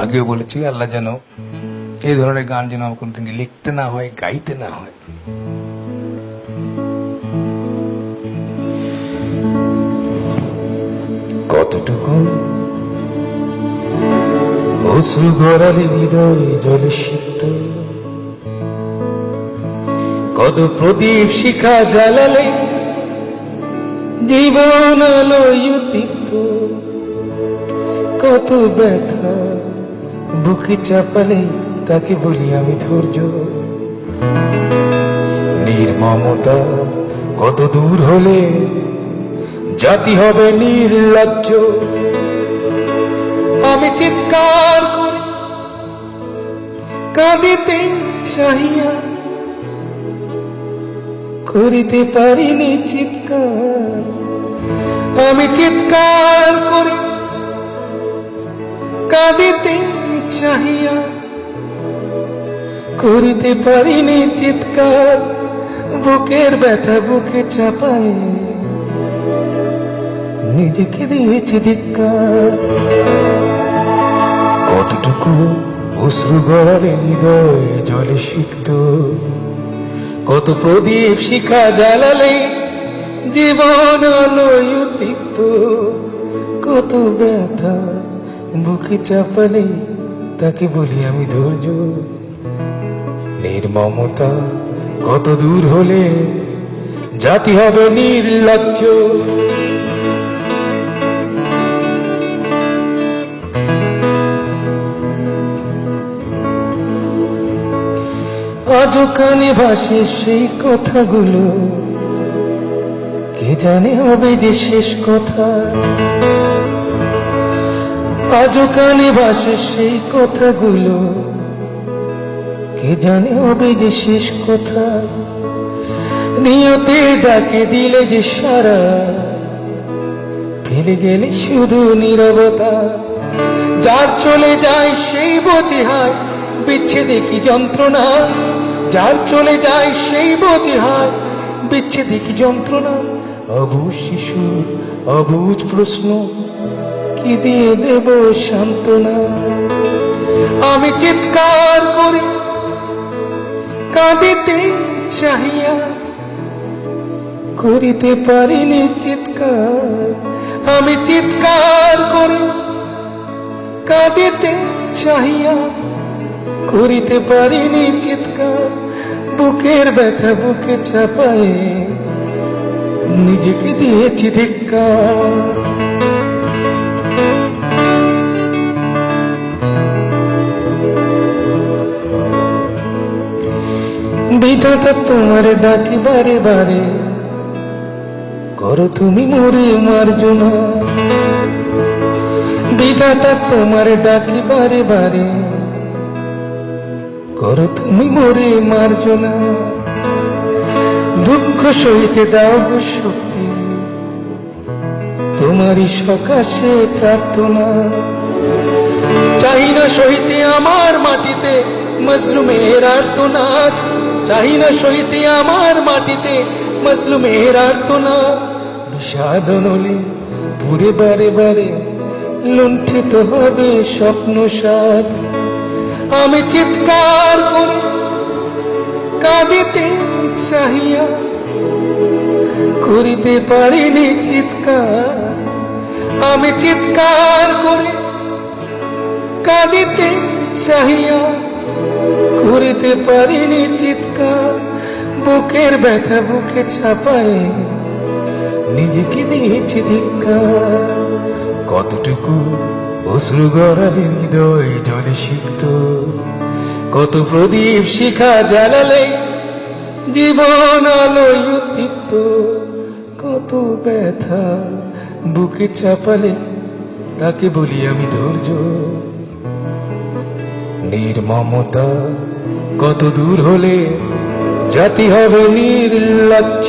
আগেও বলেছি আল্লাহ যেন এই ধরনের গান যেন আমার কোনদিন লিখতে না হয়, গাইতে না হয়। কতটুকু অশ্রু গড়ালে হৃদয় জলে সিক্ত, কত প্রদীপ শিখা জ্বালালে জীবন আলোয় উদ্দীপ্ত, কত ব্যথা বুকে চাপালে তাকে বলি আমি ধৈর্য। নির্মমতা কত দূর হলে জাতি হবে নির্লজ্জ। আমি চিৎকার করি কাঁদিতে চাহিয়া, করিতে পারিনি চিৎকার। আমি চিৎকার করি কাঁদিতে চাহিয়া, করিতে পারিনি চিৎকার। বুকের ব্যথা বুকে চাপায় নিজেকে দিয়েছি ধিক্কার। কতটুকু অশ্রু গড়ালে হৃদয় জলে সিক্ত, কত প্রদীপ শিখা জ্বালালে জীবন আলোয় উদ্দীপ্ত, কত ব্যথা বুকে চাপালে তাকে বলি আমি ধৈর্য। নির্মমতা কত দূর হলে জাতি হবে নির্লজ্জ। আজও কানে ভাসে সেই কথাগুলো, কে জানে হবে যে শেষ কথা। আজও কানে ভাসে সেই কথাগুলো, কে জানে হবে যে শেষ কথা। নিয়তের ডাকে দিলে যে সারা, ফেলে গেলে শুধু নীরবতা। যার চলে যায় সেই বোঝে হায় বিচ্ছেদে কি যন্ত্রণা। যার চলে যায় সেই বোঝে হায় বিচ্ছেদে কি যন্ত্রণা। অবুঝ শিশুর অবুঝ প্রশ্ন, কি দিয়ে দেব সান্ত্বনা। আমি চিৎকার করি কাঁদিতে চাহিয়া, করিতে পারিনি চিৎকার। আমি চিৎকার করি কাঁদিতে চাহিয়া, করিতে পারিনি চিৎকার। বুকের ব্যথা বুকে চাপায় নিজেকে দিয়েছি ধিক্কার। বিধাতা তোমার ডাকি বারে বারে, করো তুমি মোরে মার্জনা। বিধাতা তোমার ডাকি বারে বারে, করো তুমি মোরে মার্জনা। দুঃখ সইতে দাও গো শক্তি, তোমারই সকাশে প্রার্থনা। চাই না সইতে আমার মাটিতে মজলুমের আর্তনাদ। চাই না সইতে আমার মাটিতে মজলুমের আর্তনাদ। বিষাদ নলে পুরে বারে বারে লুণ্ঠিত হবে স্বপ্ন সাদ। আমি চিৎকার করি কাঁদিতে চাহিয়া, করিতে পারিনি চিৎকার। আমি চিৎকার করি কাঁদিতে চাহিয়া, করিতে পারিনি চিৎকার। বুকের ব্যথা বুকে চাপায় নিজেকে দিয়েছি ধিক্কার। কতটুকু অশ্রু গড়ালে হৃদয় জলে সিক্ত, কত প্রদীপ শিখা জ্বালালে জীবন আলোয় উদ্দীপ্ত, কত ব্যথা বুকে চাপালে তাকে বলি আমি ধৈর্য। নির্মমতা কত দূর হলে জাতি হবে নির্লজ্জ।